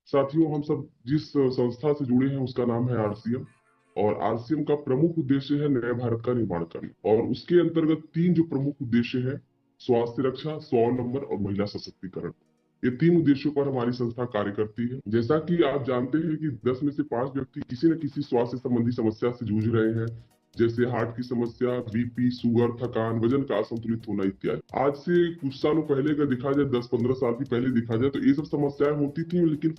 साथियों, हम सब जिस संस्था से जुड़े हैं उसका नाम है आरसीएम। और आरसीएम का प्रमुख उद्देश्य है नए भारत का निर्माण करना। और उसके अंतर्गत तीन जो प्रमुख उद्देश्य है: स्वास्थ्य रक्षा, स्वावलंबन और महिला सशक्तिकरण। ये तीन उद्देश्यों पर हमारी संस्था कार्य करती है। जैसा कि आप जानते हैं कि 10 में से 5 व्यक्ति किसी न किसी स्वास्थ्य संबंधी समस्या से जूझ रहे हैं, जैसे हार्ट की समस्या, बीपी, शुगर, थकान, वजन का असंतुलित होना इत्यादि। आज से कुछ सालों पहले अगर देखा जाए, 10-15 साल की पहले देखा जाए, तो ये सब समस्याएं होती थी, लेकिन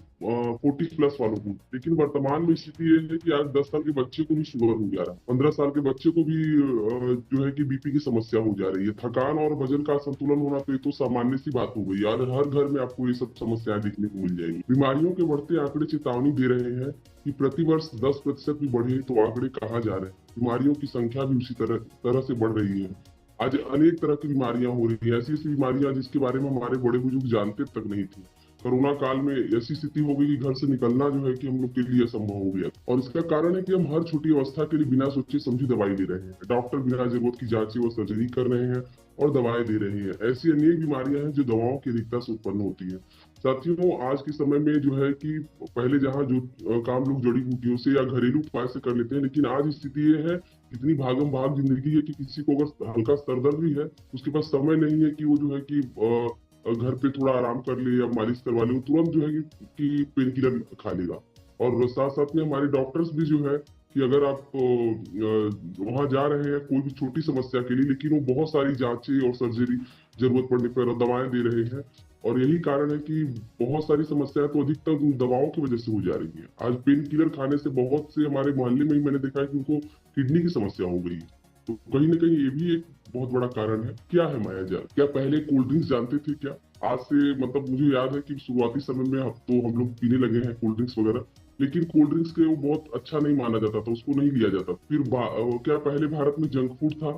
40+ वालों को। लेकिन वर्तमान में स्थिति ये है कि आज 10 साल के बच्चे को भी शुगर हो जा रहा है, 15 साल के बच्चे को भी जो है कि बीपी की समस्या हो जा रही है। थकान और वजन का असंतुलन होना तो ये तो सामान्य सी बात हो गई यार, हर घर में आपको ये सब समस्याएं देखने को मिल जाएंगी। बीमारियों के बढ़ते आंकड़े चेतावनी दे रहे हैं कि प्रतिवर्ष 10% भी बढ़े तो आंकड़े कहाँ जा रहे हैं। बीमारियों की संख्या भी उसी तरह से बढ़ रही है। आज अनेक तरह की बीमारियां हो रही है, ऐसी ऐसी बीमारियां जिसके बारे में हमारे बड़े बुजुर्ग जानते तक नहीं थे। कोरोना काल में ऐसी स्थिति हो गई कि घर से निकलना जो है कि हम लोग के लिए असंभव हो गया। और इसका कारण है कि हम हर छोटी अवस्था के लिए बिना सोचे समझे दवाई ले रहे हैं। डॉक्टर बिना जरूरत की जांच व सर्जरी कर रहे हैं और दवाएं दे रहे हैं। ऐसी अनेक बीमारियां हैं जो दवाओं की अधिकता से उत्पन्न होती है। साथियों, आज के समय में जो है कि पहले जहाँ जो काम लोग जड़ी बूटियों से या घरेलू उपाय से कर लेते हैं, लेकिन आज स्थिति ये है, इतनी भागम भाग जिंदगी है कि किसी को अगर हल्का सर दर्द भी है, उसके पास समय नहीं है कि वो जो है कि घर पे थोड़ा आराम कर ले या मालिश करवा ले, वो तुरंत जो है कि पेन किलर खा लेगा। और साथ साथ में हमारे डॉक्टर्स भी जो है कि अगर आप वहां जा रहे हैं कोई भी छोटी समस्या के लिए, लेकिन वो बहुत सारी जांचें और सर्जरी जरूरत पड़ने पर दवाएं दे रहे हैं। और यही कारण है कि बहुत सारी समस्याएं तो अधिकतर दवाओं की वजह से हो जा रही है। आज पेन किलर खाने से बहुत से हमारे मोहल्ले में ही मैंने देखा है कि उनको किडनी की समस्या हो गई। तो कहीं ना कहीं ये भी एक बहुत बड़ा कारण है। क्या है मायाजाल? क्या पहले कोल्ड ड्रिंक्स जानते थे क्या? आज से मतलब मुझे याद है कि शुरुआती समय में अब तो हम लोग पीने लगे हैं कोल्ड ड्रिंक्स वगैरह, लेकिन कोल्ड ड्रिंक्स के वो बहुत अच्छा नहीं माना जाता था, उसको नहीं लिया जाता। फिर क्या पहले भारत में जंक फूड था?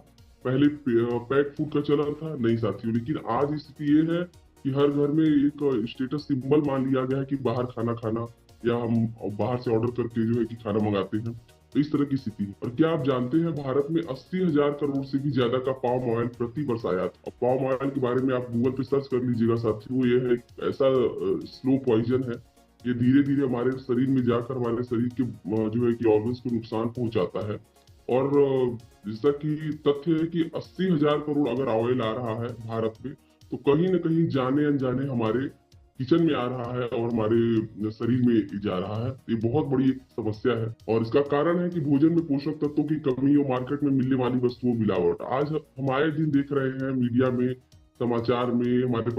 पहले पैक फूड का चलन था? नहीं साथियों। लेकिन आज स्थिति ये है कि हर घर में एक स्टेटस सिंबल मान लिया गया है कि बाहर खाना खाना, या हम बाहर से ऑर्डर करके जो है कि खाना मंगाते हैं। तो इस तरह की स्थिति है। और क्या आप जानते हैं भारत में 80,000 करोड़ से भी ज्यादा का पाम ऑयल प्रति वर्ष आयात। अब पाम ऑयल के बारे में आप गूगल पे सर्च कर लीजिएगा साथियों। ये है ऐसा स्लो पॉइजन है, ये धीरे धीरे हमारे शरीर में जाकर हमारे शरीर के जो है कि ऑर्गन्स को नुकसान पहुंचाता है। और जैसा कि तथ्य है कि 80,000 करोड़ अगर ऑयल आ रहा है भारत में, तो कहीं ना कहीं जाने अनजाने हमारे किचन में आ रहा है और हमारे शरीर में जा रहा है। ये बहुत बड़ी एक समस्या है। और इसका कारण है कि भोजन में पोषक तत्वों की कमी और मार्केट में मिलने वाली वस्तुओं मिलावट। आज हम आए दिन देख रहे हैं मीडिया में, समाचार में, हमारे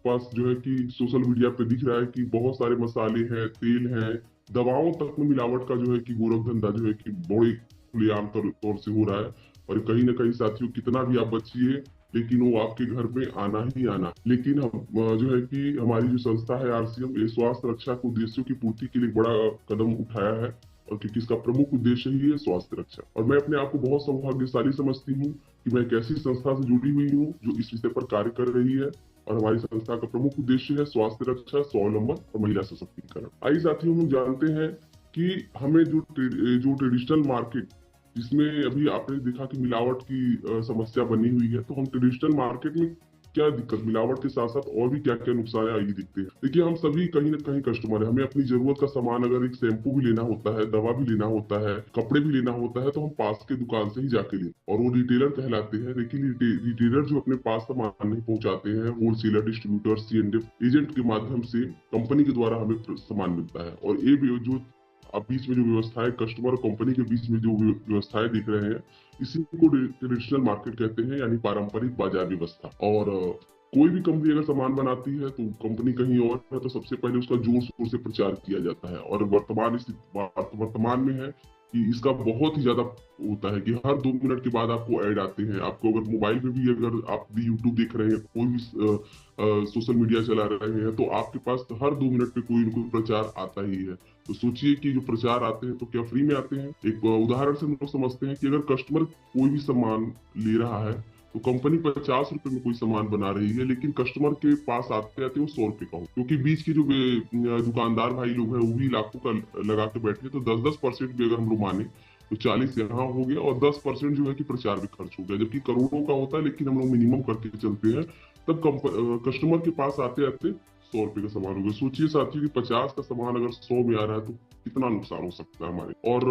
पास जो है कि सोशल मीडिया पे दिख रहा है कि बहुत सारे मसाले हैं, तेल हैं, दवाओं तक में मिलावट का जो है कि गोरख धंधा जो है कि बड़े खुलेआम तौर से हो रहा है। और कहीं ना कहीं साथियों, कितना भी आप बचिए, लेकिन वो आपके घर में आना ही आना। लेकिन हम जो है कि हमारी जो संस्था है आरसीएम, ये स्वास्थ्य रक्षा के उद्देश्यों की पूर्ति के लिए बड़ा कदम उठाया है। और क्योंकि इसका प्रमुख उद्देश्य ही है स्वास्थ्य रक्षा। और मैं अपने आप को बहुत सौभाग्यशाली समझती हूँ कि मैं एक ऐसी संस्था से जुड़ी हुई हूँ जो इस विषय पर कार्य कर रही है। और हमारी संस्था का प्रमुख उद्देश्य है स्वास्थ्य रक्षा, स्वावलंबन और महिला सशक्तिकरण। आइए साथियों, हम जानते हैं कि हमें जो ट्रेडिशनल मार्केट, जिसमें अभी आपने देखा कि मिलावट की समस्या बनी हुई है, तो हम ट्रेडिशनल मार्केट में क्या दिक्कत, मिलावट के साथ साथ और भी क्या क्या नुकसान है आइए दिखते हैं। देखिए, हम सभी कहीं ना कहीं कस्टमर है। हमें अपनी जरूरत का सामान, अगर एक शैम्पू भी लेना होता है, दवा भी लेना होता है, कपड़े भी लेना होता है, तो हम पास के दुकान से ही जाके लेते, और वो रिटेलर कहलाते हैं। लेकिन रिटेलर जो अपने पास सामान नहीं पहुंचाते हैं, होलसेलर, डिस्ट्रीब्यूटर, C&F एजेंट के माध्यम से कंपनी के द्वारा हमें सामान मिलता है। और ये भी जो आप बीच में जो व्यवस्थाएं, कस्टमर और कंपनी के बीच में जो व्यवस्थाएं दिख रहे हैं, इसी को ट्रेडिशनल मार्केट कहते हैं, यानी पारंपरिक बाजार व्यवस्था। और कोई भी कंपनी अगर सामान बनाती है तो कंपनी कहीं और है, तो सबसे पहले उसका जोर शोर से प्रचार किया जाता है। और वर्तमान में है कि इसका बहुत ही ज्यादा होता है कि हर 2 मिनट के बाद आपको ऐड आते हैं। आपको अगर मोबाइल पे भी, अगर आप भी यूट्यूब देख रहे हैं, कोई भी सोशल मीडिया चला रहे हैं, तो आपके पास हर 2 मिनट पे कोई ना कोई प्रचार आता ही है। तो सोचिए कि जो प्रचार आते हैं तो क्या फ्री में आते हैं? एक उदाहरण से हम लोग समझते हैं कि अगर कस्टमर कोई भी सामान ले रहा है, तो कंपनी 50 रुपए में कोई सामान बना रही है, लेकिन कस्टमर के पास आते आते वो 100 रुपए का हो, क्योंकि बीच के जो दुकानदार भाई लोग हैं वो भी लाखों का लगा के बैठे हैं। तो 10-10% भी अगर हम लोग माने तो 40 यहाँ हो गया, और 10% जो है कि प्रचार में खर्च हो गया, जबकि करोड़ों का होता है, लेकिन हम लोग मिनिमम करके चलते हैं। तब कस्टमर के पास आते आते 100 रुपए का सामान हो गया। सोचिए साथियों कि 50 का सामान अगर 100 में आ रहा है तो कितना नुकसान हो सकता है हमारे। और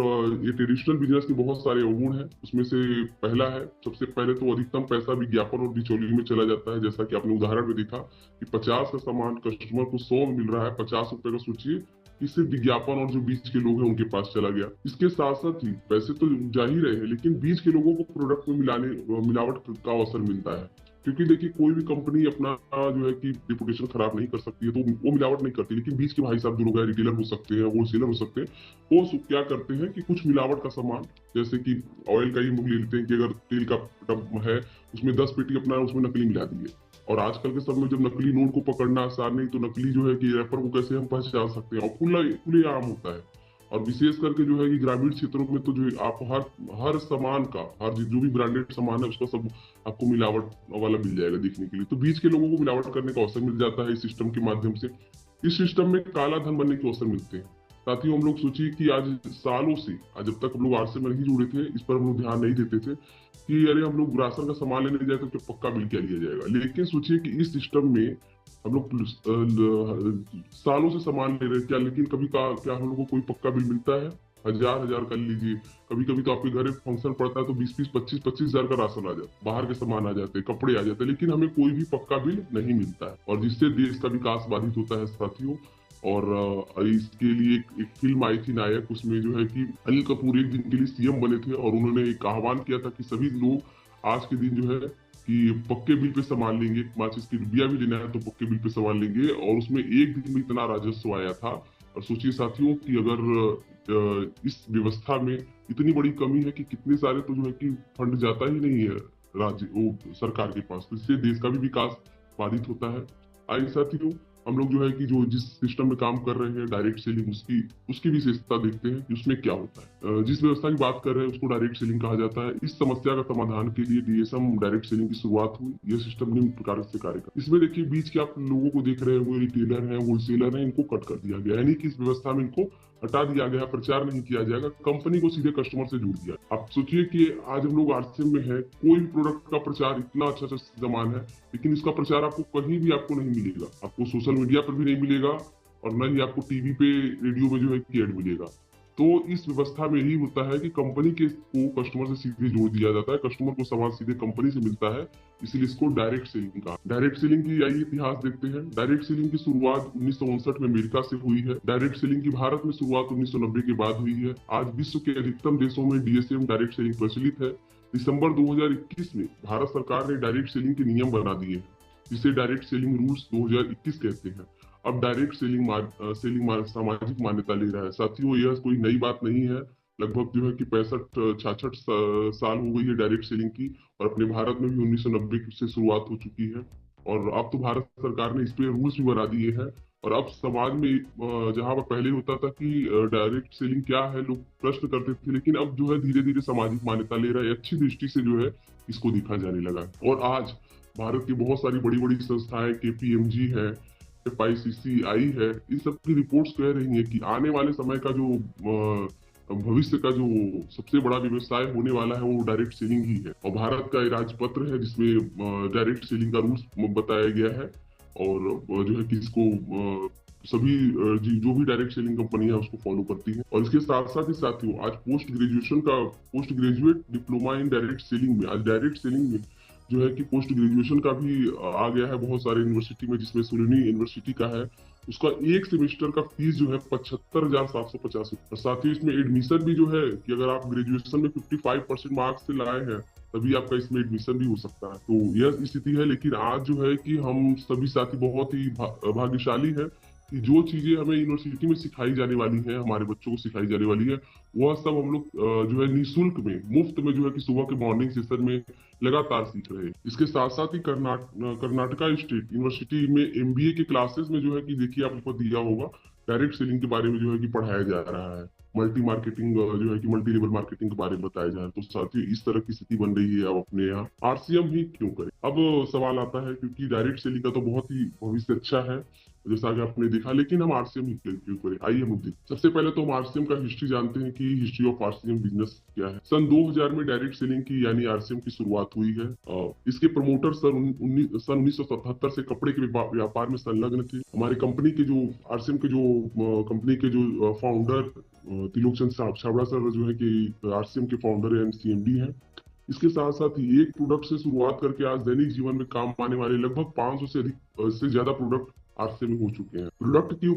ये ट्रेडिशनल बिजनेस के बहुत सारे अवगुण हैं। उसमें से पहला है, सबसे पहले तो अधिकतम पैसा विज्ञापन और बिचौलियों में चला जाता है। जैसा कि आपने उदाहरण में देखा कि 50 का सामान कस्टमर को 100 में मिल रहा है, 50 रुपए का। सोचिए कि सिर्फ विज्ञापन और जो बीच के लोग हैं उनके पास चला गया। इसके साथ साथ ही पैसे तो जा ही रहे हैं, लेकिन बीच के लोगों को प्रोडक्ट में मिलावट का अवसर मिलता है। क्योंकि देखिए कोई भी कंपनी अपना जो है कि रिपुटेशन खराब नहीं कर सकती है, तो वो मिलावट नहीं करती। लेकिन बीच के भाई साहब जो लोग हैं, रिटेलर हो सकते हैं, होलसेलर हो सकते हैं, वो क्या करते हैं कि कुछ मिलावट का सामान, जैसे कि ऑयल का ही ले लेते हैं कि अगर तेल का टब है उसमें 10 पेटी अपना उसमें नकली मिला दिए। और आजकल के समय में जब नकली नोट को पकड़ना आसान नहीं, तो नकली जो है कि रैपर को कैसे हम पहचान सकते हैं, और खुले आम होता है। और विशेष करके जो है कि ग्रामीण क्षेत्रों में तो जो आप हर सामान का, हर जो भी ब्रांडेड सामान है उसका सब आपको मिलावट वाला मिल जाएगा देखने के लिए। तो बीच के लोगों को मिलावट करने का अवसर मिल जाता है इस सिस्टम के माध्यम से। इस सिस्टम में काला धन बनने के अवसर मिलते हैं। साथियों हम लोग सोचिए कि आज सालों से, आज जब तक हम लोग आरसे में नहीं जुड़े थे, इस पर हम लोग ध्यान नहीं देते थे कि अरे हम लोग राशन का सामान लेने जाए तो क्या पक्का बिल क्या लिया जाएगा। लेकिन सोचिए कि इस सिस्टम में हम लोग सालों से सामान ले रहे हैं क्या, लेकिन कभी क्या हम लोग को कोई पक्का बिल मिलता है? हजार हजार कर लीजिए, कभी कभी तो आपके घर एक फंक्शन पड़ता है तो 20-25-25 हजार का राशन आ जाता है, बाहर के सामान आ जाते हैं, कपड़े आ जाते हैं, लेकिन हमें कोई भी पक्का बिल नहीं मिलता है। और जिससे देश का विकास बाधित होता है साथियों। और इसके लिए एक फिल्म आई थी नायक, उसमें जो है कि अनिल कपूर एक दिन के लिए सीएम बने थे और उन्होंने एक आह्वान किया था कि सभी लोग आज के दिन जो है कि पक्के बिल पे सामान लेंगे, माचिस की डिब्बिया भी लेना है तो पक्के बिल पे सामान लेंगे। और उसमें एक दिन में इतना राजस्व आया था। और सोचिए साथियों कि अगर इस व्यवस्था में इतनी बड़ी कमी है कि कितने सारे तो जो है कि फंड जाता ही नहीं है राज्य सरकार के पास, तो इससे देश का भी विकास बाधित होता है। आइए साथियों हम लोग जो है कि जो जिस सिस्टम में काम कर रहे हैं डायरेक्ट सेलिंग, उसकी विशेषता देखते हैं कि उसमें क्या होता है। जिस व्यवस्था की बात कर रहे हैं उसको डायरेक्ट सेलिंग कहा जाता है। इस समस्या का समाधान के लिए डीएसएम डायरेक्ट सेलिंग की शुरुआत हुई। यह सिस्टम निम्न प्रकार से कार्य करता है। इसमें देखिए बीच के आप लोगों को देख रहे हैं, वो रिटेलर है, होलसेलर है, इनको कट कर दिया गया, यानी कि इस व्यवस्था में इनको हटा दिया गया, प्रचार नहीं किया जाएगा, कंपनी को सीधे कस्टमर से जुड़ दिया। आप सोचिए कि आज हम लोग आरसीएम में है, कोई भी प्रोडक्ट का प्रचार इतना अच्छा सामान है, लेकिन इसका प्रचार आपको कहीं भी आपको नहीं मिलेगा। आपको सोशल मीडिया पर भी नहीं मिलेगा और न ही आपको टीवी पे, रेडियो में जो है कि एड मिलेगा। तो इस व्यवस्था में यही होता है कि कंपनी के को कस्टमर से सीधे जोड़ दिया जाता है, कस्टमर को सामान सीधे कंपनी से मिलता है, इसलिए इसको डायरेक्ट सेलिंग का। डायरेक्ट सेलिंग की आइए इतिहास देखते हैं। डायरेक्ट सेलिंग की शुरुआत 1959 में अमेरिका से हुई है। डायरेक्ट सेलिंग की भारत में शुरुआत 1990 के बाद हुई है। आज विश्व के अधिकतम देशों में डीएसएम डायरेक्ट सेलिंग प्रचलित है। दिसंबर 2021 में भारत सरकार ने डायरेक्ट सेलिंग के नियम बना दिए हैं, जिसे डायरेक्ट सेलिंग रूल्स 2021 कहते हैं। अब डायरेक्ट सेलिंग सामाजिक मान्यता ले रहा है। साथियों यह कोई नई बात नहीं है। लगभग जो है कि 65-66 साल हो गई है डायरेक्ट सेलिंग की, और अपने भारत में भी 1990 से शुरुआत हो चुकी है। और अब तो भारत सरकार ने इस पे रूल्स भी बना दिए हैं। और अब समाज में जहां पर पहले होता था कि डायरेक्ट सेलिंग क्या है, लोग प्रश्न करते थे, लेकिन अब जो है धीरे धीरे सामाजिक मान्यता ले रहा है, अच्छी दृष्टि से जो है इसको देखा जाने लगा है। और आज भारत की बहुत सारी बड़ी बड़ी संस्थाएं, केपीएमजी है, FICCI है, इन सब की रिपोर्ट्स कह रही हैं कि आने वाले समय का जो भविष्य का जो सबसे बड़ा व्यवसाय होने वाला है वो डायरेक्ट सेलिंग ही है। और भारत का राजपत्र है जिसमें डायरेक्ट सेलिंग का रूल्स बताया गया है। और जो है कि इसको सभी जो भी डायरेक्ट सेलिंग कंपनी है उसको फॉलो करती है। और इसके साथ साथ ही साथियों आज post graduate diploma in direct selling में, आज डायरेक्ट सेलिंग में जो है कि पोस्ट ग्रेजुएशन का भी आ गया है बहुत सारे यूनिवर्सिटी में, जिसमें सुरनी यूनिवर्सिटी का है। उसका एक सेमेस्टर का फीस जो है 75,750। और साथ ही इसमें एडमिशन भी जो है कि अगर आप ग्रेजुएशन में 55% मार्क्स से लाए हैं तभी आपका इसमें एडमिशन भी हो सकता है। तो यह स्थिति है। लेकिन आज जो है कि हम सभी साथी बहुत ही भाग्यशाली है कि जो चीजें हमें यूनिवर्सिटी में सिखाई जाने वाली है, हमारे बच्चों को सिखाई जाने वाली है, वह सब हम लोग जो है निःशुल्क में, मुफ्त में जो है कि सुबह के मॉर्निंग सेशन में लगातार सीख रहे हैं। इसके साथ साथ ही कर्नाटका स्टेट यूनिवर्सिटी में MBA के क्लासेस में जो है कि देखिए आपको दिया होगा, डायरेक्ट सेलिंग के बारे में जो है कि पढ़ाया जा रहा है। मल्टी मार्केटिंग जो है कि मल्टी लेवल मार्केटिंग के बारे में बताया जा रहा है। तो साथ ही इस तरह की स्थिति बन रही है अब अपने यहाँ। आरसीएम ही क्यों करें? अब सवाल आता है क्योंकि डायरेक्ट सेलिंग का तो बहुत ही भविष्य अच्छा है। जैसा कि आपने देखा, लेकिन हम आरसीएम ही क्यों करें, आइए हम देखते। सबसे पहले तो हम आरसीएम का हिस्ट्री जानते हैं कि हिस्ट्री ऑफ आरसीएम बिजनेस क्या है। सन 2000 में डायरेक्ट सेलिंग की यानी आरसीएम की शुरुआत हुई है। इसके प्रमोटर सन 1977 से कपड़े के व्यापार में संलग्न थे। हमारे कंपनी के जो आरसीएम के जो कंपनी के जो फाउंडर त्रिलोक चंद छाबड़ा सर जो है कि आरसीएम के फाउंडर एंड सीएमडी हैं। इसके साथ साथ ही एक प्रोडक्ट से शुरुआत करके आज दैनिक जीवन में काम आने वाले लगभग 500 से अधिक से ज्यादा प्रोडक्ट आरसीएम में हो चुके हैं। प्रोडक्ट की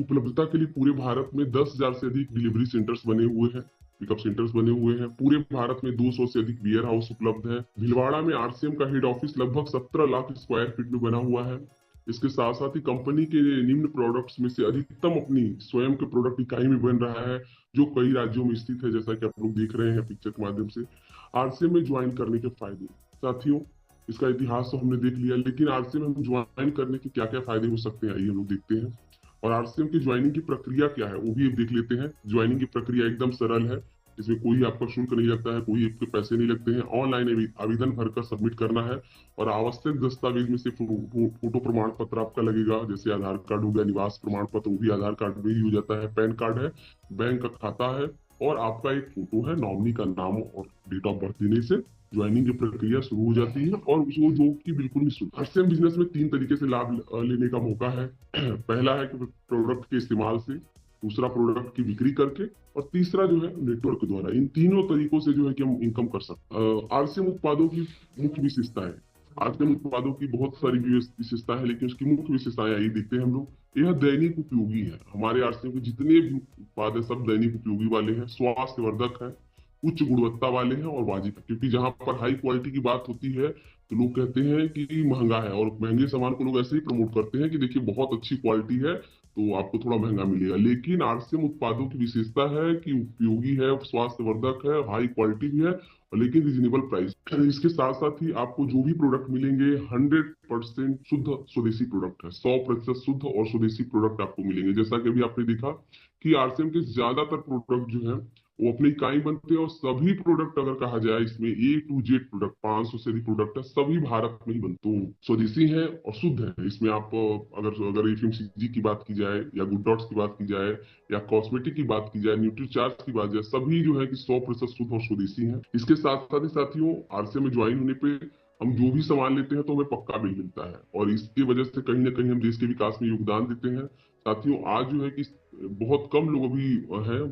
उपलब्धता के लिए पूरे भारत में 10,000 से अधिक डिलीवरी सेंटर्स बने हुए हैं, पिकअप सेंटर्स बने हुए हैं। पूरे भारत में 200 से अधिक वेयर हाउस उपलब्ध है। भीलवाड़ा में आरसीएम का हेड ऑफिस लगभग 17 लाख स्क्वायर फीट में बना हुआ है। इसके साथ साथ ही कंपनी के निम्न प्रोडक्ट्स में से अधिकतम अपनी स्वयं के प्रोडक्ट इकाई में बन रहा है, जो कई राज्यों में स्थित है, जैसा कि आप लोग देख रहे हैं पिक्चर के माध्यम से। आरसीएम में ज्वाइन करने के फायदे, साथियों इसका इतिहास तो हमने देख लिया, लेकिन आरसीएम में ज्वाइन करने के क्या क्या फायदे हो सकते हैं, आइए हम लोग देखते हैं। और आरसीएम की ज्वाइनिंग की प्रक्रिया क्या है वो भी देख लेते हैं। ज्वाइनिंग की प्रक्रिया एकदम सरल है, इसमें कोई आपका शुल्क नहीं लगता है, कोई आपके पैसे नहीं लगते हैं। ऑनलाइन आवेदन भरकर सबमिट करना है और आवश्यक दस्तावेज में से फोटो प्रमाण पत्र आपका लगेगा, जैसे आधार कार्ड हो गया, निवास प्रमाण पत्र, वो भी आधार कार्ड में ही हो जाता है, पैन कार्ड है, बैंक का खाता है और आपका एक फोटो है, नॉमिनी का नाम और डेट ऑफ बर्थ देने से ज्वाइनिंग की प्रक्रिया शुरू हो जाती है। और उसको जो कि बिल्कुल निःशुल्क। आरसीएम बिजनेस में 3 तरीके से लाभ लेने का मौका है। पहला है कि प्रोडक्ट के इस्तेमाल से, दूसरा प्रोडक्ट की बिक्री करके, और तीसरा जो है नेटवर्क द्वारा। इन तीनों तरीकों से जो है कि हम इनकम कर सकते हैं। आरसीएम उत्पादों की मुख्य विशेषता है। आरसीएम उत्पादों की बहुत सारी विशेषता है, लेकिन उसकी मुख्य विशेषताएं यही देखते हैं हम लोग। यह दैनिक उपयोगी है। हमारे आरसीएम के जितने भी उत्पाद है सब दैनिक उपयोगी वाले हैं, स्वास्थ्यवर्धक है, उच्च गुणवत्ता वाले हैं और वाजिब है। क्योंकि जहां पर हाई क्वालिटी की बात होती है तो लोग कहते हैं कि महंगा है, और महंगे सामान को लोग ऐसे ही प्रमोट करते हैं कि देखिए बहुत अच्छी क्वालिटी है तो आपको थोड़ा महंगा मिलेगा। लेकिन आरसीएम उत्पादों की विशेषता है कि उपयोगी है, स्वास्थ्यवर्धक है, हाई क्वालिटी भी है, और लेकिन रिजनेबल प्राइस। इसके साथ साथ ही आपको जो भी प्रोडक्ट मिलेंगे 100% शुद्ध स्वदेशी प्रोडक्ट है। 100% शुद्ध और स्वदेशी प्रोडक्ट आपको मिलेंगे। जैसा कि अभी आपने देखा कि आरसीएम के ज्यादातर प्रोडक्ट जो है वो अपनी इकाई बनते हैं, और सभी प्रोडक्ट अगर कहा जाए इसमें A to Z प्रोडक्ट 500 से अधिक प्रोडक्ट है, सभी भारत में ही बनते हैं, स्वदेशी है और शुद्ध है। इसमें आप अगर एफएमसीजी की बात की जाए या गुड डॉट्स की बात की जाए या कॉस्मेटिक की बात की जाए, न्यूट्रीचार्ज की बात जाए, सभी जो है कि 100% शुद्ध और स्वदेशी है। इसके साथ साथ ही साथियों आरसीएम में ज्वाइन होने पे हम जो भी सामान लेते हैं तो हमें पक्का बिल मिलता है, और इसकी वजह से कहीं ना कहीं हम देश के विकास में योगदान देते हैं। साथियों आज जो है कि बहुत कम लोग अभी हैं,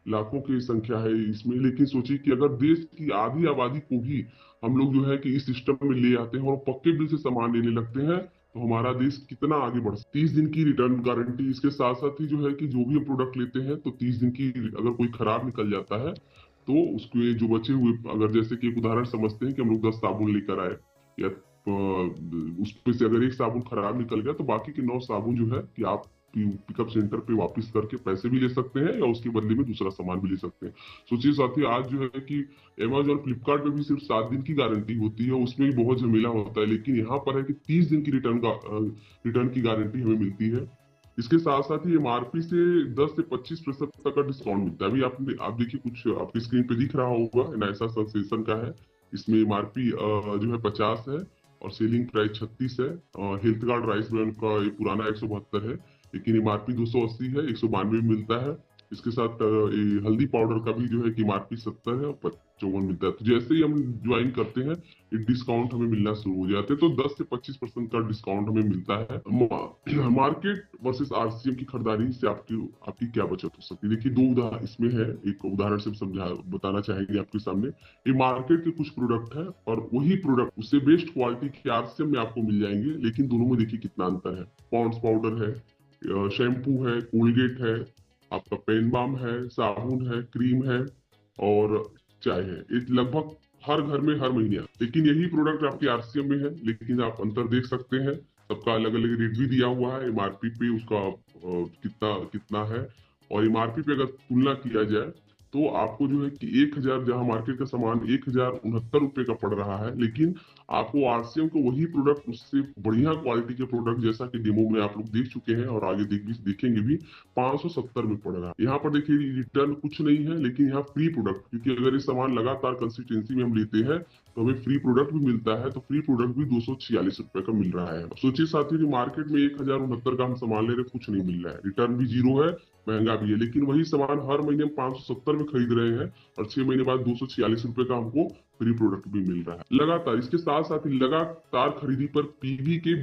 लाखों की संख्या है इसमें, लेकिन सोचिए कि अगर देश की आधी आबादी को भी हम लोग जो है कि इस सिस्टम में ले आते हैं और पक्के बिल से सामान लेने लगते हैं, तो हमारा देश कितना आगे बढ़ सकता है। 30 दिन की रिटर्न गारंटी। इसके साथ साथ ही जो है कि जो भी हम प्रोडक्ट लेते हैं तो 30 दिन की, अगर कोई खराब निकल जाता है तो उसके जो बचे हुए, अगर जैसे कि एक उदाहरण समझते हैं कि हम लोग 10 साबुन लेकर आए, या उसमें से अगर एक साबुन खराब निकल गया तो बाकी के 9 साबुन जो है कि आप पिकअप सेंटर पे वापस करके पैसे भी ले सकते हैं या उसके बदले में दूसरा सामान भी ले सकते हैं। सोचिए साथी आज जो है कि अमेजोन फ्लिपकार्ट में भी सिर्फ 7 दिन की गारंटी होती है, उसमें भी बहुत झमेला होता है, लेकिन यहाँ पर है कि 30 दिन की रिटर्न की गारंटी हमें मिलती है। इसके साथ साथ ही एमआरपी से 10 से 25% तक का डिस्काउंट मिलता है। अभी आप देखिए, कुछ आपकी स्क्रीन पे दिख रहा होगा, नायसा सेंसेशन का है। इसमें एमआरपी जो है 50 है और सेलिंग प्राइस 36 है। हेल्थ गार्ड राइस ब्रांड का ये पुराना 172 है, लेकिन एमआरपी 280 है, 192 में मिलता है। इसके साथ ये हल्दी पाउडर का भी जो है कि एमआरपी 70 है और 54 मिलता है। तो जैसे ही हम ज्वाइन करते हैं ये डिस्काउंट हमें मिलना शुरू हो जाते हैं, तो 10 से 25% का डिस्काउंट हमें मिलता है। मार्केट वर्सेस आरसीएम की खरीदारी से आपकी क्या बचत हो सकती है? देखिए दो उदाहरण इसमें है, एक उदाहरण से बताना चाहेंगे आपके सामने। ये मार्केट के कुछ प्रोडक्ट है और वही प्रोडक्ट उससे बेस्ट क्वालिटी के आरसीएम में आपको मिल जाएंगे, लेकिन दोनों में देखिए कितना अंतर है। पॉन्ड्स पाउडर है, शैम्पू है, कोलगेट है, आपका पेन बाम है, साबुन है, क्रीम है और चाय है। ये लगभग हर घर में हर महीने, लेकिन यही प्रोडक्ट आपके आरसीएम में है। लेकिन आप अंतर देख सकते हैं, सबका अलग अलग रेट भी दिया हुआ है, एमआरपी पे उसका कितना कितना है। और एमआरपी पे अगर तुलना किया जाए तो आपको जो है कि 1000, जहां मार्केट का सामान 1069 रुपए का पड़ रहा है, लेकिन आपको आरसीएम को वही प्रोडक्ट उससे बढ़िया क्वालिटी के प्रोडक्ट, जैसा कि डेमो में आप लोग देख चुके हैं और आगे देखेंगे भी, 570 में पड़ रहा है। यहाँ पर देखिए रिटर्न कुछ नहीं है, लेकिन यहाँ फ्री प्रोडक्ट, क्योंकि अगर ये सामान लगातार कंसिस्टेंसी में हम लेते हैं तो हमें फ्री प्रोडक्ट भी मिलता है, तो फ्री प्रोडक्ट भी 246 रुपए का मिल रहा है। सोचिए साथियों कि मार्केट में 1069 का हम सामान ले रहे, कुछ नहीं मिल रहा है, रिटर्न भी जीरो है, महंगा भी है, लेकिन वही सामान हर महीने हम 570 में खरीद रहे हैं और 6 महीने बाद 246 रुपए का हमको फ्री प्रोडक्ट भी मिल रहा है लगातार। इसके साथ साथ ही लगातार खरीदी पर पीवी के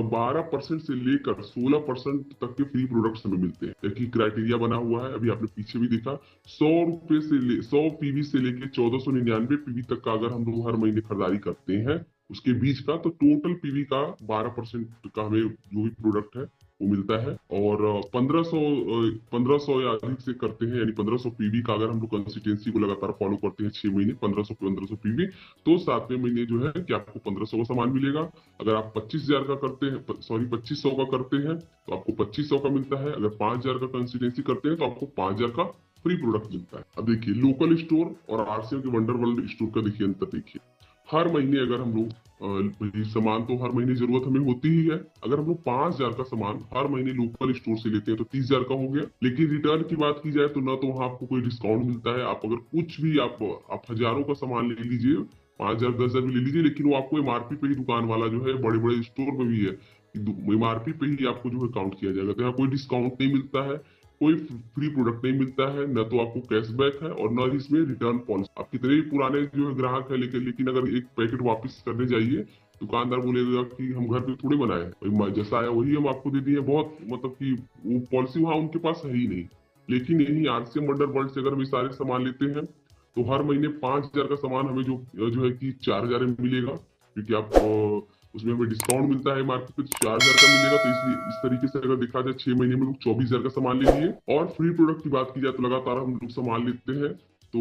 12% से लेकर 16% तक के फ्री प्रोडक्ट्स हमें मिलते हैं। एक क्राइटेरिया बना हुआ है, अभी आपने पीछे भी देखा, 100 पीवी से लेकर 1499 पीवी तक का अगर हम लोग हर महीने खरीदारी करते हैं उसके बीच का, तो टोटल पीवी का 12% का हमें जो भी प्रोडक्ट है वो मिलता है। और 1500 या अधिक से करते हैं, यानी 1500 पीवी का अगर हम लोग कंसिस्टेंसी को लगातार फॉलो करते हैं 6 महीने, 1500 पीवी, तो 7वें महीने जो है कि आपको 1500 का सामान मिलेगा। अगर आप 25,000 का करते हैं, सॉरी 2500 का करते हैं, तो आपको 2500 का मिलता है। अगर 5000 का कंसिस्टेंसी करते हैं तो आपको 5000 का फ्री प्रोडक्ट मिलता है। अब देखिए लोकल स्टोर और आरसीएम के वंडर वर्ल्ड स्टोर का देखिए अंतर देखिए। हर महीने अगर हम लोग सामान तो हर महीने जरूरत हमें होती ही है, अगर हम लोग 5000 का सामान हर महीने लोकल स्टोर से लेते हैं तो 30,000 का हो गया। लेकिन रिटर्न की बात की जाए तो ना तो वहां आपको कोई डिस्काउंट मिलता है। आप अगर कुछ भी आप हजारों का सामान ले लीजिए, 5000 10,000 भी ले लीजिए, लेकिन वो आपको एमआरपी पे ही दुकान वाला जो है, बड़े बड़े स्टोर में भी है, एमआरपी पे ही आपको जो है काउंट किया जाएगा। तो यहाँ कोई डिस्काउंट नहीं मिलता है, कोई फ्री प्रोडक्ट नहीं मिलता है, न तो आपको कैशबैक है और न ही इसमें रिटर्न पॉलिसी। आप कितने भी पुराने जो है ग्राहक है लेकिन अगर एक पैकेट वापस करने जाइए, दुकानदार बोलेगा कि हम घर पे थोड़े बनाए हैं, जैसा आया वही हम आपको दे दिए। बहुत मतलब कि वो पॉलिसी वहां उनके पास है ही नहीं। लेकिन यही आरसीएम वंडर वर्ल्ड से अगर हम सारे सामान लेते हैं तो हर महीने 5000 का सामान हमें जो है कि 4000 में मिलेगा, क्योंकि आप उसमें हमें डिस्काउंट मिलता है मार्केट पे, 4000 का मिलेगा। तो इसलिए इस तरीके से अगर देखा जाए 6 महीने में लोग 24,000 का सामान ले लिए। और फ्री प्रोडक्ट की बात की जाए तो लगातार हम लोग सामान लेते हैं, तो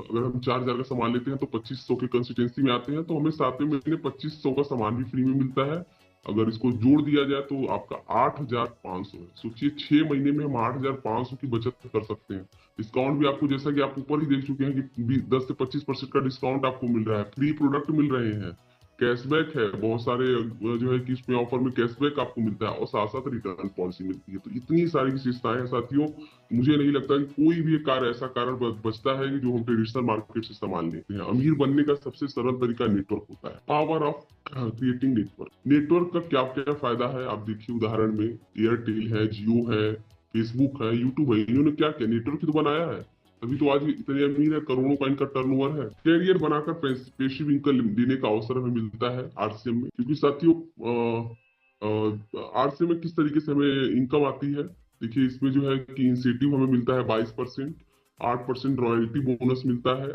अगर हम 4000 का सामान लेते हैं तो 2500 की कंसिस्टेंसी में आते हैं, तो हमें 7वें महीने 2500 का सामान भी फ्री में मिलता है। अगर इसको जोड़ दिया जाए तो आपका 8500 है। सोचिए 6 महीने में हम 8500 की बचत कर सकते हैं। डिस्काउंट भी आपको, जैसा कि आप ऊपर ही देख चुके हैं कि 10 से 25% का डिस्काउंट आपको मिल रहा है, फ्री प्रोडक्ट मिल रहे हैं, कैशबैक है, बहुत सारे जो है कि इसमें ऑफर में कैशबैक आपको मिलता है और साथ साथ रिटर्न पॉलिसी मिलती है। तो इतनी सारी विशेषताएं हैं साथियों, मुझे नहीं लगता कि कोई भी एक ऐसा कारण बचता है कि जो हम ट्रेडिशनल मार्केट से सामान लेते हैं। अमीर बनने का सबसे सरल तरीका नेटवर्क होता है, power of creating network. Network का क्या क्या फायदा है आप देखिए, उदाहरण में एयरटेल है, जियो है, फेसबुक है, यूट्यूब है, इन्होंने क्या क्या नेटवर्क तो बनाया है, तभी तो आज इतने अमीर है, करोड़ों का इनका टर्नओवर है। कैरियर बनाकर पैसिव इनकम देने का अवसर हमें मिलता है आरसीएम में, क्योंकि साथियों आरसीएम में किस तरीके से हमें इनकम आती है देखिए। इसमें जो है कि इंसेंटिव हमें मिलता है 22%, 8% रॉयल्टी बोनस मिलता है,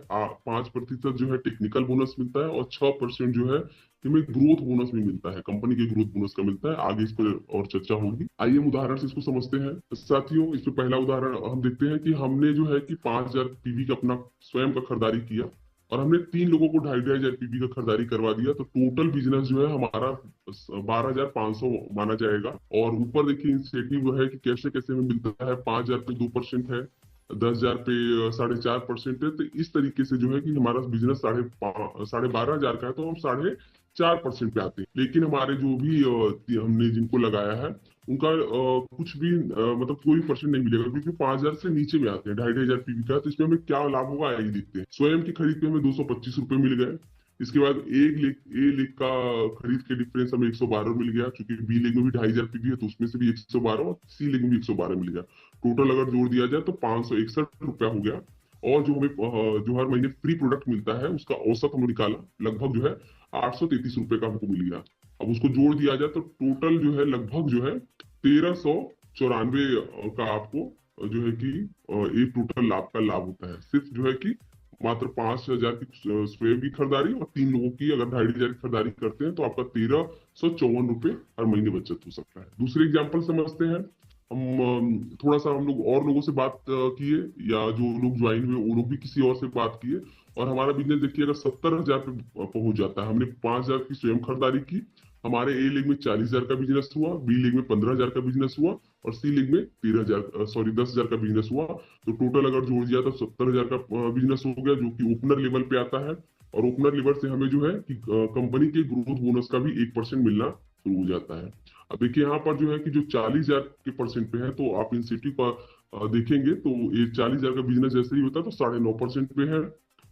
5% जो है टेक्निकल बोनस मिलता है और 6% जो है हमें ग्रोथ बोनस भी मिलता है, कंपनी के ग्रोथ बोनस का मिलता है। आगे इस पर और चर्चा होगी। आइए हम उदाहरण से इसको समझते हैं साथियों। इसमें पहला उदाहरण हम देखते हैं कि हमने जो है कि 5000 पीवी का अपना स्वयं का खरीदारी किया और हमने 3 लोगों को 2,500 पीवी का खरीदारी करवा दिया, तो टोटल बिजनेस जो है हमारा 12,500 माना जाएगा। और ऊपर देखिए इंसेंटिव है कि कैसे कैसे हमें मिलता है, 5000 पे 2% है, 10,000 पे 4.5% है। तो इस तरीके से जो है कि हमारा बिजनेस 12,500 का है, तो हम 4.5% पे आते हैं। लेकिन हमारे जो भी हमने जिनको लगाया है उनका कुछ भी मतलब कोई परसेंट नहीं मिलेगा, क्योंकि 5,000 से नीचे में आते हैं, 2,500 पीवी का। तो इसमें हमें क्या लाभ होगा आइए देखते हैं। स्वयं की खरीद पे हमें 225 रुपए मिल गए। इसके बाद ए लेग का खरीद के डिफरेंस हमें 112 मिल गया, क्योंकि बी लेग में भी 2,500 पीवी है, तो उसमें से भी 112 और सी लेग में भी 112 मिल गया। टोटल अगर जोड़ दिया जाए तो 561 रुपया हो गया। और जो हमें जो हर महीने फ्री प्रोडक्ट मिलता है उसका औसत हमने निकाला, लगभग जो है 833 रुपए का हमको मिल गया। अब उसको जोड़ दिया जाए तो टोटल जो है लगभग जो है 1394 का आपको जो है कि एक टोटल लाभ का लाभ होता है। सिर्फ जो है कि मात्र 5,000 की स्वयं की खरीदारी और 3 लोगों की अगर 2,500 की खरीदारी करते हैं तो आपका 1354 रुपए हर महीने बचत हो सकता है। दूसरे एग्जाम्पल समझते हैं हम। थोड़ा सा हम लोग और लोगों से बात किए, या जो लोग ज्वाइन हुए वो लोग भी किसी और से बात किए, और हमारा बिजनेस देखिए अगर 70,000 पे पहुंच जाता है। हमने 5,000 की स्वयं खरीदारी की, हमारे ए लेग में 40,000 का बिजनेस हुआ, बी लेग में 15,000 का बिजनेस हुआ, और सी लेग में 10,000 का बिजनेस हुआ। तो टोटल अगर जोड़ दिया तो 70,000 का बिजनेस हो गया, जो कि ओपनर लेवल पे आता है। और ओपनर लेवल से हमें जो है कि कंपनी के ग्रोथ बोनस का भी 1% मिलना शुरू हो जाता है। अब देखिए यहाँ पर जो है कि जो 40,000 के परसेंट पे है, तो आप इंसेंटिव का देखेंगे तो ये 40,000 का बिजनेस जैसे ही होता है तो 9.5% पे है।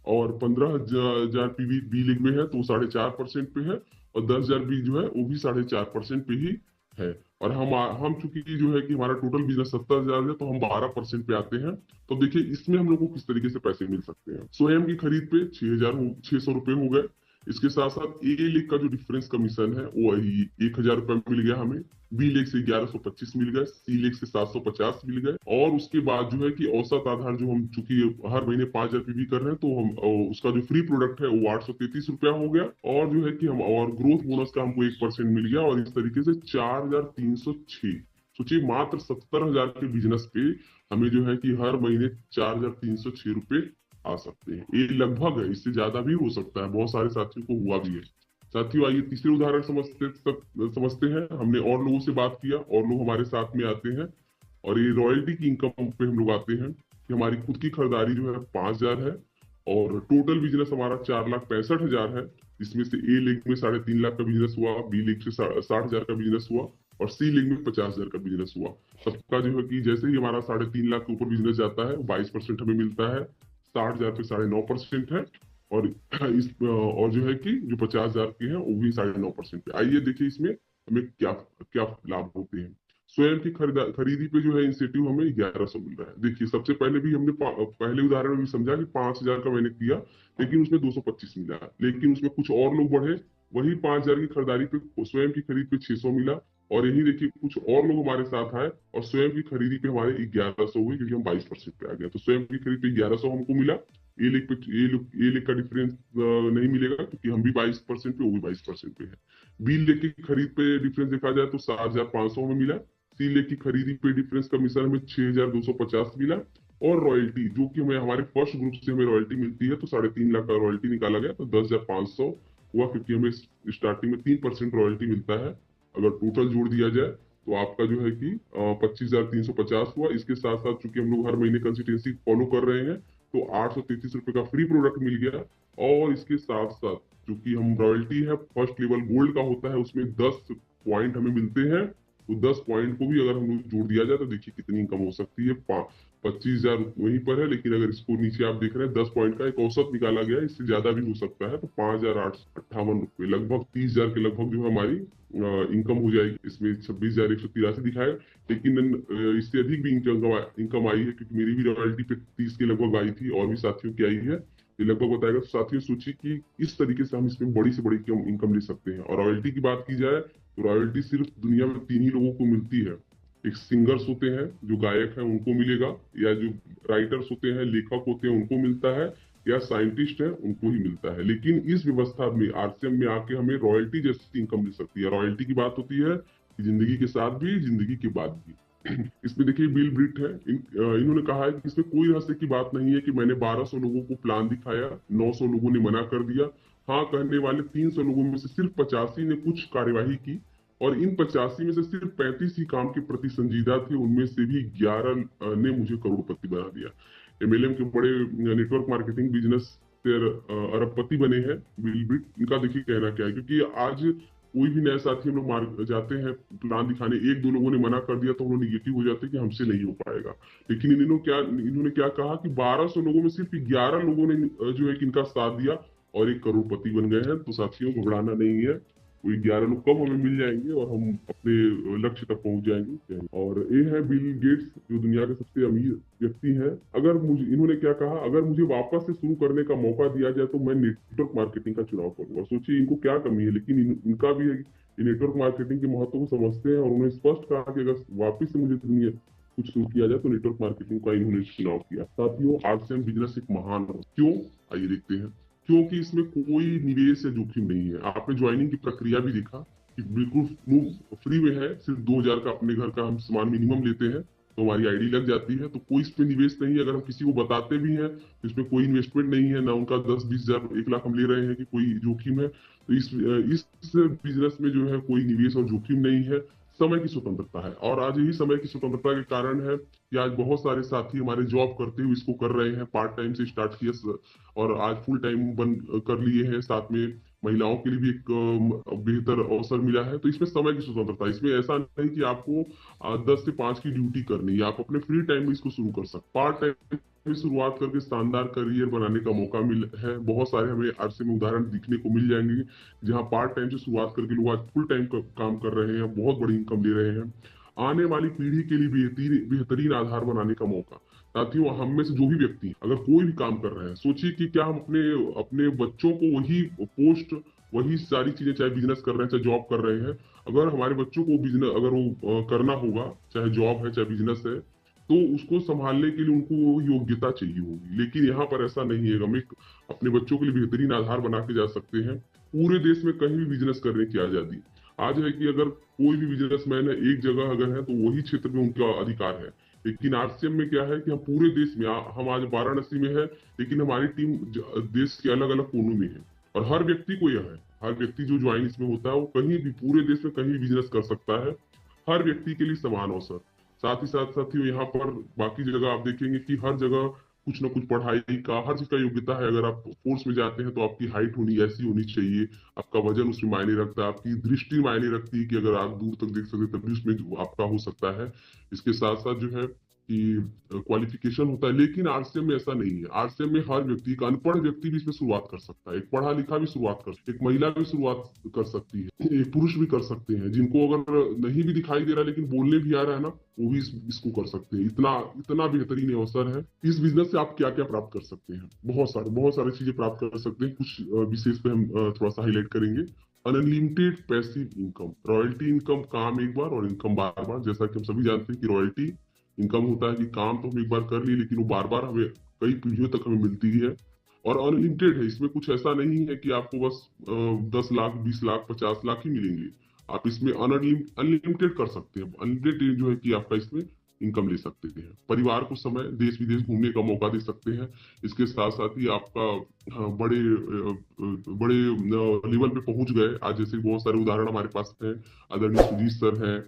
और 15,000 पीवी बी लीग में है तो 4.5% पे है। और 10,000 भी जो है वो भी 4.5% पे ही है। और हम चूंकि जो है कि हमारा टोटल बिजनेस 70,000 है, तो हम 12% पे आते हैं। तो देखिए इसमें हम लोग को किस तरीके से पैसे मिल सकते हैं। स्वयं की खरीद पे 6,600 रुपये हो गए। इसके साथ साथ ए लेग का जो डिफरेंस कमीशन है वो 1,000 रुपये मिल गया हमें। बी लेग से 1125 मिल गए, सी लेग से 750 मिल गए। और उसके बाद जो है कि औसत आधार जो हम चूंकि हर महीने 5,000 पीवी कर रहे हैं, तो हम उसका जो फ्री प्रोडक्ट है वो 833 रुपया हो गया। और जो है कि हम और ग्रोथ बोनस का हमको 1% मिल गया। और इस तरीके से 4,306। सोचिए मात्र 70,000 के बिजनेस पे हमें जो है कि हर महीने 4,306 रुपये आ सकते हैं। ये लगभग है, इससे ज्यादा भी हो सकता है, बहुत सारे साथियों को हुआ भी है। साथियों आइए तीसरे उदाहरण समझते हैं। हमने और लोगों से बात किया, और लोग हमारे साथ में आते हैं। और ये रॉयल्टी की इनकम पे हम लोग आते हैं कि हमारी खुद की खरीदारी जो है 5,000 है। और टोटल बिजनेस हमारा 4,65,000 है। इसमें से ए लेग में 3.5 लाख का बिजनेस हुआ, बी लेग से 60,000 का बिजनेस हुआ, और सी लेग में 50,000 का बिजनेस हुआ। सबका जो है कि जैसे ही हमारा 3.5 लाख के ऊपर बिजनेस जाता है 22% हमें मिलता है। 60,000 पे 9.5% है। और और जो है कि जो 50,000 के हैं वो भी 9.5% पे। आइए देखिए इसमें हमें क्या क्या लाभ होते हैं। स्वयं की खरीदी पे जो है इंसेंटिव हमें 1,100 मिल रहा है। देखिए सबसे पहले भी हमने पहले उदाहरण में भी समझा कि 5,000 का मैंने किया, लेकिन उसमें 225 मिला। लेकिन उसमें कुछ और लोग बढ़े, वही 5,000 की खरीदारी पे स्वयं की खरीद पे 600 मिला। और यही देखिए कुछ और लोग हमारे साथ आए और स्वयं की खरीदी पे हमारे 1,100 हुई, क्योंकि हम 22% पे आ गए। तो स्वयं की खरीद पे 1,100 हमको मिला। ए लेग का डिफरेंस नहीं मिलेगा, क्योंकि हम भी 22% पे, वो भी 22% पे है। बी लेग की खरीद पे डिफरेंस देखा जाए तो 7,500 में मिला। सी लेग की खरीदी पे डिफरेंस कमीशन हमें 6,250 मिला। और रॉयल्टी जो कि हमें हमारे फर्स्ट ग्रुप से हमें रॉयल्टी मिलती है, तो 3.5 लाख का रॉयल्टी निकाला गया, तो 10,500 हुआ, क्योंकि हमें स्टार्टिंग में 3% रॉयल्टी मिलता है। अगर टोटल जोड़ दिया जाए तो आपका जो है कि 25,350 हुआ। इसके साथ साथ चूंकि हम लोग हर महीने कंसिस्टेंसी फॉलो कर रहे हैं, तो 833 रुपये का फ्री प्रोडक्ट मिल गया। और इसके साथ साथ चूंकि हम रॉयल्टी है फर्स्ट लेवल गोल्ड का होता है, उसमें 10 पॉइंट हमें मिलते हैं। वो 10 पॉइंट को भी अगर हम लोग जोड़ दिया जाए तो देखिए कितनी इनकम हो सकती है। 25,000 वहीं पर है, लेकिन अगर इसको नीचे आप देख रहे हैं 10 पॉइंट का एक औसत निकाला गया है, इससे ज्यादा भी हो सकता है। तो 5,858 रुपये, लगभग 30,000 के लगभग जो है हमारी इनकम हो जाएगी। इसमें 26,183 दिखाए, लेकिन इससे अधिक भी इनकम आई है, क्योंकि मेरी भी रॉयल्टी पे 30 के लगभग आई थी, और भी साथियों की आई है। ये लगभग बताएगा। तो साथियों सोचिए कि इस तरीके से हम इसमें बड़ी से बड़ी इनकम ले सकते हैं। और रॉयल्टी की बात की जाए तो रॉयल्टी सिर्फ दुनिया में 3 ही लोगों को मिलती है। एक सिंगर्स होते हैं जो गायक हैं उनको मिलेगा, या जो राइटर्स होते हैं लेखक होते हैं उनको मिलता है, या साइंटिस्ट है उनको ही मिलता है। लेकिन इस व्यवस्था में आरसीएम में आके हमें रॉयल्टी जैसी इनकम मिल सकती है। रॉयल्टी की बात होती है कि जिंदगी के साथ भी, जिंदगी के बाद भी। इसमें देखिए बिल ब्रिट है, इन्होंने कहा है कि इसमें कोई रहस्य की बात नहीं है कि मैंने 1,200 लोगों को प्लान दिखाया, 900 लोगों ने मना कर दिया। हाँ कहने वाले 300 लोगों में से सिर्फ 85 ने कुछ कार्यवाही की, और इन 85 में से सिर्फ 35 ही काम के प्रति संजीदा थे। उनमें से भी 11 ने मुझे करोड़पति बना दिया। एमएलएम के बड़े नेटवर्क मार्केटिंग बिजनेस से अरबपति बने हैं बिल ब्रिट। इनका देखिए कहना क्या है, क्योंकि आज कोई भी नया साथी हम लोग जाते हैं प्लान दिखाने, 1-2 लोगों ने मना कर दिया तो हम लोग निगेटिव हो जाते हैं कि हमसे नहीं हो पाएगा। लेकिन इन्होंने क्या कहा कि 1,200 लोगों में सिर्फ 11 लोगों ने जो है कि इनका साथ दिया और एक करोड़पति बन गए हैं। तो साथियों घबराना नहीं है, कोई 11 लोग कम हमें मिल जाएंगे और हम अपने लक्ष्य तक पहुंच जाएंगे। और ये है बिल गेट्स, जो दुनिया के सबसे अमीर व्यक्ति हैं। अगर मुझे, इन्होंने क्या कहा, अगर मुझे वापस से शुरू करने का मौका दिया जाए तो मैं नेटवर्क मार्केटिंग का चुनाव करूंगा। सोचिए इनको क्या कमी है, लेकिन इनका भी है कि नेटवर्क मार्केटिंग के महत्व को समझते हैं, और उन्होंने स्पष्ट कहा कि अगर वापिस से मुझे दुनिया कुछ शुरू किया जाए तो नेटवर्क मार्केटिंग का इन्होंने चुनाव किया। साथियों आरसीएम बिजनेस एक महान है। क्यों, आइए देखते हैं। क्योंकि इसमें कोई निवेश या जोखिम नहीं है। आपने ज्वाइनिंग की प्रक्रिया भी देखा कि बिल्कुल फ्री में है। सिर्फ 2,000 का अपने घर का हम सामान मिनिमम लेते हैं तो हमारी आईडी लग जाती है। तो कोई इसमें निवेश नहीं है। अगर हम किसी को बताते भी हैं तो इसमें कोई इन्वेस्टमेंट नहीं है, ना उनका 10-20,000 1 लाख हम ले रहे हैं कि कोई जोखिम है। तो इस बिजनेस में जो है कोई निवेश और जोखिम नहीं है। समय की स्वतंत्रता है। और आज यही समय की स्वतंत्रता के कारण है कि आज बहुत सारे साथी हमारे जॉब करते हुए इसको कर रहे हैं, पार्ट टाइम से स्टार्ट किया और आज फुल टाइम बन कर लिए हैं। साथ में महिलाओं के लिए भी एक बेहतर अवसर मिला है। तो इसमें समय की स्वतंत्रता, इसमें ऐसा नहीं कि आपको 10 से 5 की ड्यूटी करनी है, आप अपने फ्री टाइम में इसको शुरू कर सकते। पार्ट टाइम में शुरुआत करके शानदार करियर बनाने का मौका मिल है। बहुत सारे हमें आरसे में उदाहरण दिखने को मिल जाएंगे जहां पार्ट टाइम से शुरुआत करके लोग आज फुल टाइम काम कर रहे हैं, बहुत बड़ी इनकम ले रहे हैं। आने वाली पीढ़ी के लिए बेहतरीन आधार बनाने का मौका। साथियों, हम में से जो भी व्यक्ति अगर कोई भी काम कर रहे हैं, सोचिए कि क्या हम अपने अपने बच्चों को वही पोस्ट, वही सारी चीजें, चाहे बिजनेस कर रहे हैं चाहे जॉब कर रहे हैं, अगर हमारे बच्चों को बिजनेस अगर वो करना होगा, चाहे जॉब है चाहे बिजनेस है, तो उसको संभालने के लिए उनको वो योग्यता चाहिए होगी। लेकिन यहाँ पर ऐसा नहीं है। हम एक अपने बच्चों के लिए बेहतरीन आधार बना के जा सकते हैं। पूरे देश में कहीं भी बिजनेस करने की आजादी आज है कि अगर कोई भी बिजनेसमैन है एक जगह अगर है तो वही क्षेत्र में उनका अधिकार है। लेकिन आरसीएम में क्या है कि हम पूरे देश में हम आज वाराणसी में है, लेकिन हमारी टीम देश के अलग अलग कोनों में है। और हर व्यक्ति को यह है, हर व्यक्ति जो ज्वाइन इसमें होता है वो कहीं भी पूरे देश में कहीं भी बिजनेस कर सकता है। हर व्यक्ति के लिए समान अवसर। साथ ही साथ साथियों, यहाँ पर बाकी जगह आप देखेंगे कि हर जगह कुछ ना कुछ पढ़ाई का, हर चीज का योग्यता है। अगर आप फोर्स में जाते हैं तो आपकी हाइट होनी ऐसी होनी चाहिए, आपका वजन उसमें मायने रखता है, आपकी दृष्टि मायने रखती है कि अगर आप दूर तक देख सकते तभी उसमें आपका हो सकता है। इसके साथ साथ जो है कि क्वालिफिकेशन होता है। लेकिन आरसीएम में ऐसा नहीं है। आरसीएम में हर व्यक्ति, एक अनपढ़ व्यक्ति भी इसमें शुरुआत कर सकता है, एक पढ़ा लिखा भी शुरुआत कर सकता है, एक महिला भी शुरुआत कर सकती है, एक पुरुष भी कर सकते हैं। जिनको अगर नहीं भी दिखाई दे रहा लेकिन बोलने भी आ रहा है ना, वो भी इसको कर सकते हैं। इतना इतना बेहतरीन अवसर है। इस बिजनेस से आप क्या क्या प्राप्त कर सकते हैं? बहुत सारी चीजें प्राप्त कर सकते हैं। कुछ विशेष पे हम थोड़ा सा हाईलाइट करेंगे। Unlimited passive income, royalty income, काम एक बार और इनकम बार बार। जैसा कि हम सभी जानते हैं कि रॉयल्टी इनकम होता है कि काम तो हम एक बार कर लिए लेकिन वो बार बार हमें कई पीढ़ियों तक हमें मिलती है। और अनलिमिटेड है, इसमें कुछ ऐसा नहीं है कि आपको बस 10 लाख 20 लाख 50 लाख ही मिलेंगे। आप इसमें अनलिमिटेड कर सकते हैं। अनलिमिटेड जो है कि आपका इसमें इनकम ले सकते हैं। परिवार को समय, देश विदेश घूमने का मौका दे सकते हैं। इसके साथ साथ ही आपका बड़े लेवल पे पहुंच गए आज, जैसे बहुत सारे उदाहरण हमारे पास हैं। आदरणीय सुजीत सर हैं,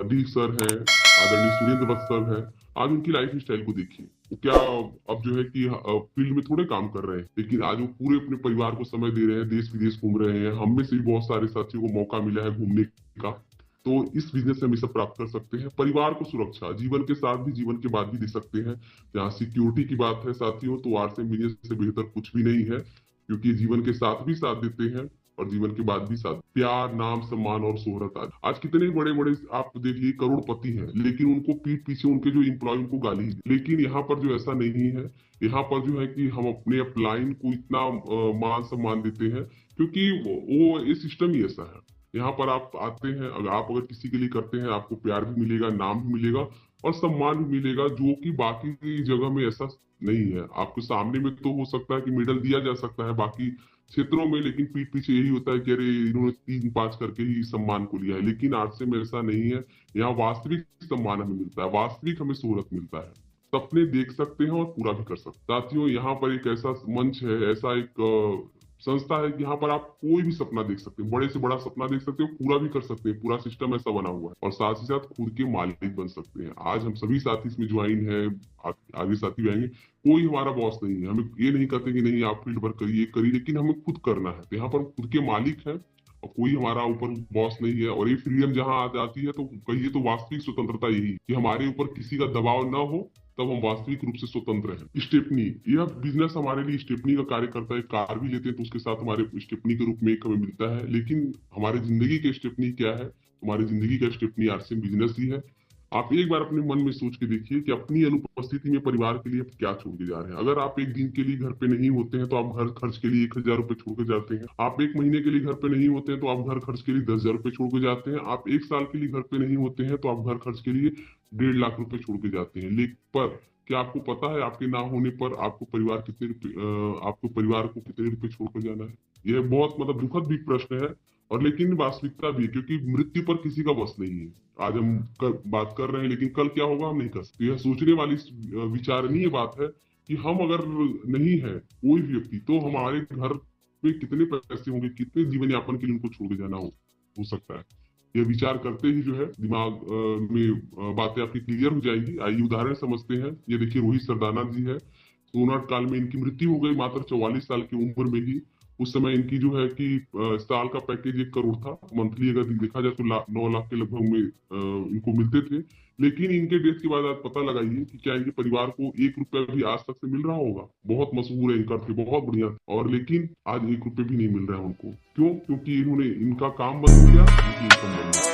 डी सर है, आदरणीय सुरेंद्र वत्स सर है। आज उनकी लाइफ स्टाइल को देखिए, वो क्या अब जो है कि फील्ड में थोड़े काम कर रहे हैं, लेकिन आज वो पूरे अपने परिवार को समय दे रहे हैं, देश विदेश घूम रहे हैं। हम में से भी बहुत सारे साथियों को मौका मिला है घूमने का। तो इस बिजनेस से हम सब प्राप्त कर सकते हैं। परिवार को सुरक्षा, जीवन के साथ भी जीवन के बाद भी दे सकते हैं। जहाँ सिक्योरिटी की बात है साथियों, तो आरसीएम बिजनेस से बेहतर कुछ भी नहीं है, क्योंकि जीवन के साथ भी साथ देते हैं और जीवन के बाद भी साथ। प्यार, नाम, सम्मान और शोहरत। आज कितने बड़े बड़े आप देखिए करोड़पति हैं, लेकिन उनको पीठ पीछे उनके जो एम्प्लॉय उनको गाली। लेकिन यहाँ पर जो ऐसा नहीं है, यहाँ पर जो है कि हम अपने अपलाइन को इतना मान सम्मान देते हैं, क्योंकि वो ये सिस्टम ही ऐसा है। यहाँ पर आप आते हैं, अगर किसी के लिए करते हैं, आपको प्यार भी मिलेगा, नाम भी मिलेगा और सम्मान भी मिलेगा, जो कि बाकी की जगह में ऐसा नहीं है। आपके सामने में तो हो सकता है कि मेडल दिया जा सकता है बाकी क्षेत्रों में, लेकिन पीठ पीछे यही होता है कि अरे इन्होंने 3-5 करके ही सम्मान को लिया है। लेकिन आरसीएम में ऐसा नहीं है। यहाँ वास्तविक सम्मान हमें मिलता है, वास्तविक हमें शोहरत मिलता है। सपने देख सकते हैं और पूरा भी कर सकते हैं। साथियों, यहाँ पर एक ऐसा मंच है, ऐसा एक संस्था है कि यहाँ पर आप कोई भी सपना देख सकते हैं, बड़े से बड़ा सपना देख सकते हो, पूरा भी कर सकते हैं। पूरा सिस्टम ऐसा बना हुआ है और साथ ही साथ खुद के मालिक बन सकते हैं। आज हम सभी साथी इसमें ज्वाइन है, आगे साथी भी आएंगे। कोई हमारा बॉस नहीं है। हमें ये नहीं कहते कि नहीं आप फील्ड वर्क करिए, लेकिन हमें खुद करना है। तो यहाँ पर खुद के मालिक है और कोई हमारा ऊपर बॉस नहीं है। और ये फ्रीडम जहां आ जाती है तो कहिए तो वास्तविक स्वतंत्रता यही कि हमारे ऊपर किसी का दबाव ना हो, तब हम वास्तविक रूप से स्वतंत्र हैं। स्टेपनी, यह बिजनेस हमारे लिए स्टेपनी का कार्य करता है। कार भी लेते हैं तो उसके साथ हमारे स्टेपनी के रूप में एक हमें मिलता है। लेकिन हमारी जिंदगी के स्टेपनी क्या है? हमारी जिंदगी का स्टेपनी आरसीएम बिजनेस ही है। आप एक बार अपने मन में सोच के देखिए कि अपनी अनुपस्थिति में परिवार के लिए आप क्या छोड़ के जा रहे हैं। अगर आप एक दिन के लिए घर पे नहीं होते हैं तो आप घर खर्च के लिए 1000 रुपए छोड़ के जाते हैं। आप एक महीने के लिए घर पे नहीं होते हैं तो आप घर खर्च के लिए 10,000 रुपए छोड़ के जाते हैं। आप एक साल के लिए घर पे नहीं होते हैं तो आप घर खर्च के लिए 1.5 लाख रुपए छोड़ के जाते हैं। लेकिन पर क्या आपको पता है आपके ना होने पर आपको परिवार आपको परिवार को कितने रुपए छोड़कर जाना है? यह बहुत मतलब दुखद भी प्रश्न है और लेकिन वास्तविकता भी है, क्योंकि मृत्यु पर किसी का बस नहीं है। आज हम बात कर रहे हैं, लेकिन कल क्या होगा हम नहीं कर सकते। यह सोचने वाली विचारणीय बात है कि हम अगर नहीं है कोई भी व्यक्ति, तो हमारे घर पे कितने पैसे होंगे, कितने जीवन यापन के लिए उनको छोड़ के जाना हो सकता है। यह विचार करते ही जो है दिमाग में बातें आपकी क्लियर हो जाएगी। आइए उदाहरण समझते हैं। ये देखिए रोहित सरदाना जी है, कोरोना काल में इनकी मृत्यु हो गई मात्र 44 साल की उम्र में ही। उस समय इनकी जो है कि साल का पैकेज 1 करोड़ था, मंथली अगर देखा जाए तो 9 लाख के लगभग में इनको मिलते थे। लेकिन इनके डेथ के बाद आप पता लगाइए कि क्या इनके परिवार को 1 रुपया भी आज तक से मिल रहा होगा। बहुत मशहूर एंकर थे, बहुत बढ़िया, और लेकिन आज 1 रुपये भी नहीं मिल रहा है उनको। क्यों? क्योंकि इन्होंने, इनका काम बंद हो गया, इनकी इनकम बंद हो गई।